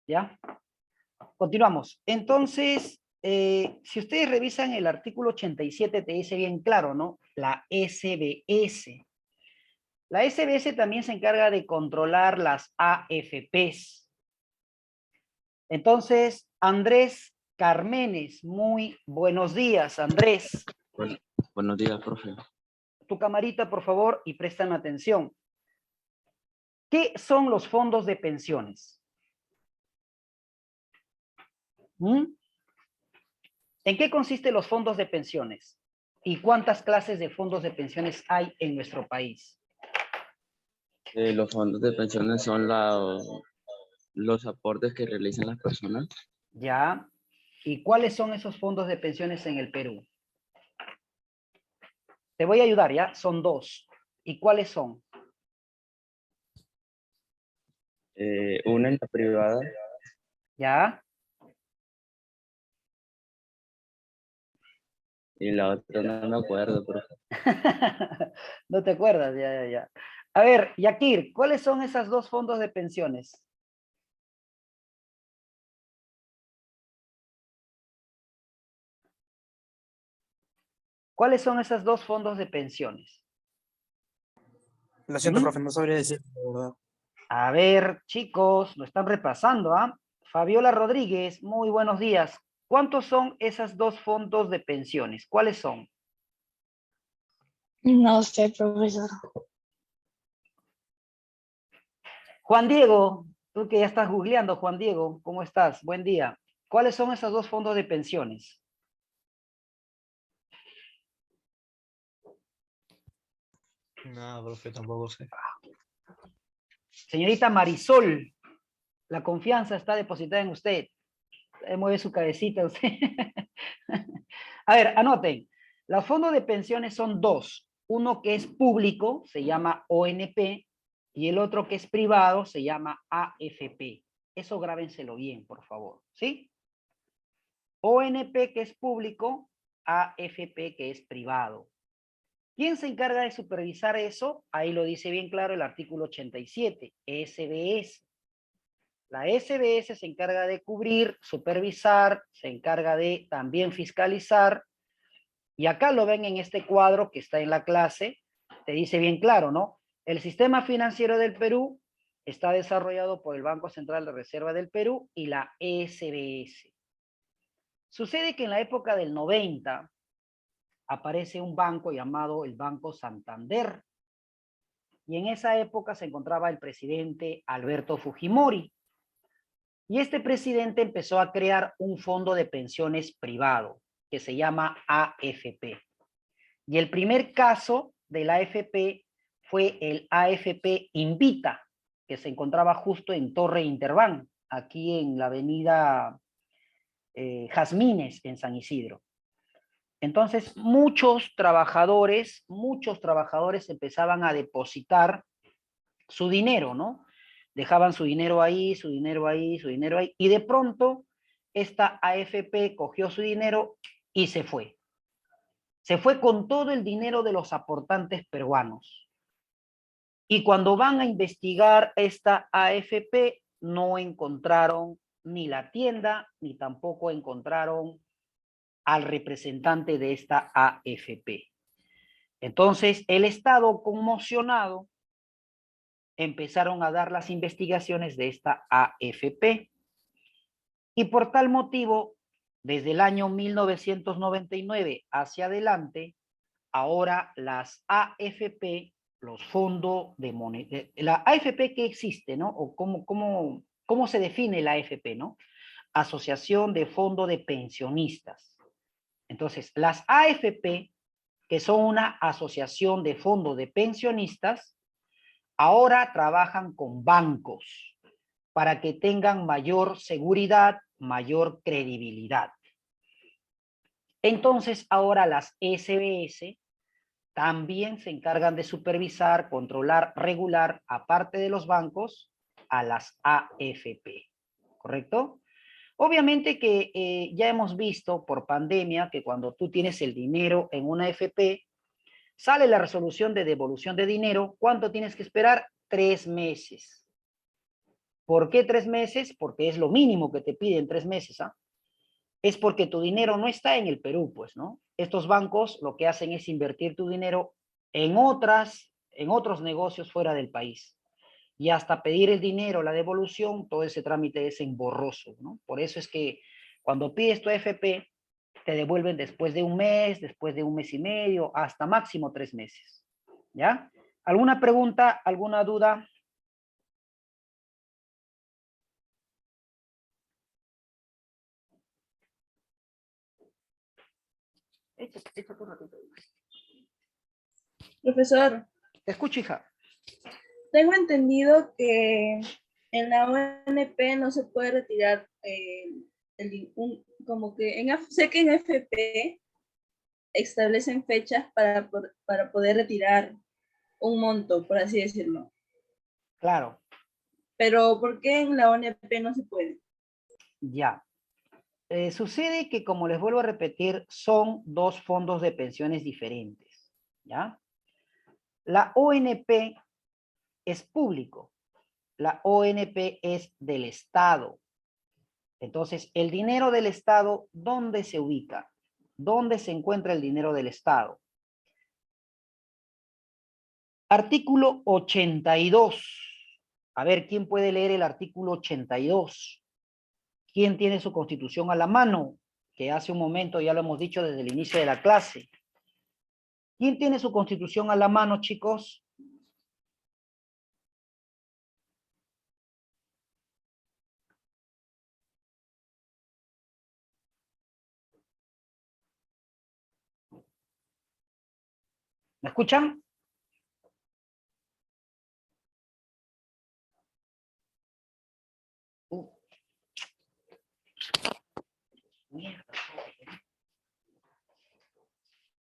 ¿Ya? Continuamos. Entonces, si ustedes revisan el artículo 87, te dice bien claro, ¿no? La SBS. La SBS también se encarga de controlar las AFPs. Entonces, Andrés Carmenes, muy buenos días, Andrés. Buenos días, profe. Tu camarita, por favor, y prestan atención. ¿Qué son los fondos de pensiones? ¿Mm? ¿En qué consisten los fondos de pensiones? ¿Y cuántas clases de fondos de pensiones hay en nuestro país? Los fondos de pensiones son los aportes que realizan las personas. ¿Ya? ¿Y cuáles son esos fondos de pensiones en el Perú? Te voy a ayudar, ¿ya? Son dos. ¿Y cuáles son? Una en la privada ¿Ya? y la otra no me acuerdo, profe. No te acuerdas, ya. A ver, Yakir, ¿cuáles son esas dos fondos de pensiones? ¿Cuáles son esas dos fondos de pensiones? Lo siento, ¿Mm? profe, no sabría decir, la verdad. A ver, chicos, lo están repasando, ¿ah? Fabiola Rodríguez, muy buenos días. ¿Cuántos son esas dos fondos de pensiones? ¿Cuáles son? No sé, profesor. Juan Diego, tú que ya estás googleando, Juan Diego, ¿cómo estás? Buen día. ¿Cuáles son esos dos fondos de pensiones? No, profe, tampoco sé. Señorita Marisol, la confianza está depositada en usted. Mueve su cabecita usted. A ver, anoten. Los fondos de pensiones son dos. Uno que es público, se llama ONP, y el otro que es privado, se llama AFP. Eso grábenselo bien, por favor. ¿Sí? ONP que es público, AFP que es privado. ¿Quién se encarga de supervisar eso? Ahí lo dice bien claro el artículo 87, SBS. La SBS se encarga de cubrir, supervisar, se encarga de también fiscalizar. Y acá lo ven en este cuadro que está en la clase, te dice bien claro, ¿no? El sistema financiero del Perú está desarrollado por el Banco Central de Reserva del Perú y la SBS. Sucede que en la época del 90 aparece un banco llamado el Banco Santander. Y en esa época se encontraba el presidente Alberto Fujimori. Y este presidente empezó a crear un fondo de pensiones privado que se llama AFP. Y el primer caso de la AFP fue el AFP Invita, que se encontraba justo en Torre Interván, aquí en la avenida Jazmines, en San Isidro. Entonces, muchos trabajadores empezaban a depositar su dinero, ¿no? Dejaban su dinero ahí, su dinero ahí, su dinero ahí, y de pronto esta AFP cogió su dinero y se fue. Se fue con todo el dinero de los aportantes peruanos. Y cuando van a investigar esta AFP, no encontraron ni la tienda, ni tampoco encontraron al representante de esta AFP. Entonces, el Estado, conmocionado, empezaron a dar las investigaciones de esta AFP. Y por tal motivo, desde el año 1999 hacia adelante, ahora las AFP, los fondos de moneda, la AFP que existe, ¿no? O cómo se define la AFP, ¿no? Asociación de Fondo de Pensionistas. Entonces, las AFP, que son una asociación de fondos de pensionistas, ahora trabajan con bancos para que tengan mayor seguridad, mayor credibilidad. Entonces, ahora las SBS también se encargan de supervisar, controlar, regular, aparte de los bancos, a las AFP. ¿Correcto? Obviamente que ya hemos visto por pandemia que cuando tú tienes el dinero en una AFP, Sale la resolución de devolución de dinero. ¿Cuánto tienes que esperar? 3 meses. ¿Por qué 3 meses? Porque es lo mínimo que te piden 3 meses, ¿ah? Es porque tu dinero no está en el Perú, pues, ¿no? Estos bancos lo que hacen es invertir tu dinero en otros negocios fuera del país. Y hasta pedir el dinero, la devolución, todo ese trámite es engorroso, ¿no? Por eso es que cuando pides tu AFP, te devuelven después de un mes, después de un mes y medio, hasta máximo 3 meses. ¿Ya? ¿Alguna pregunta, alguna duda? Échate un ratito. Profesor, Te escucho, hija. tengo entendido que en la ONP no se puede retirar como que sé que en FP establecen fechas para poder retirar un monto, por así decirlo. Claro, Pero ¿por qué en la ONP no se puede? ya. Sucede que, como les vuelvo a repetir, son dos fondos de pensiones diferentes, ¿ya? La ONP es público, la ONP es del Estado. Entonces, el dinero del Estado, ¿dónde se ubica? ¿Dónde se encuentra el dinero del Estado? Artículo 82. A ver, ¿quién puede leer el artículo 82? ¿Quién tiene su constitución a la mano? Que hace un momento ya lo hemos dicho desde el inicio de la clase. ¿Quién tiene su constitución a la mano, chicos? ¿Me escuchan?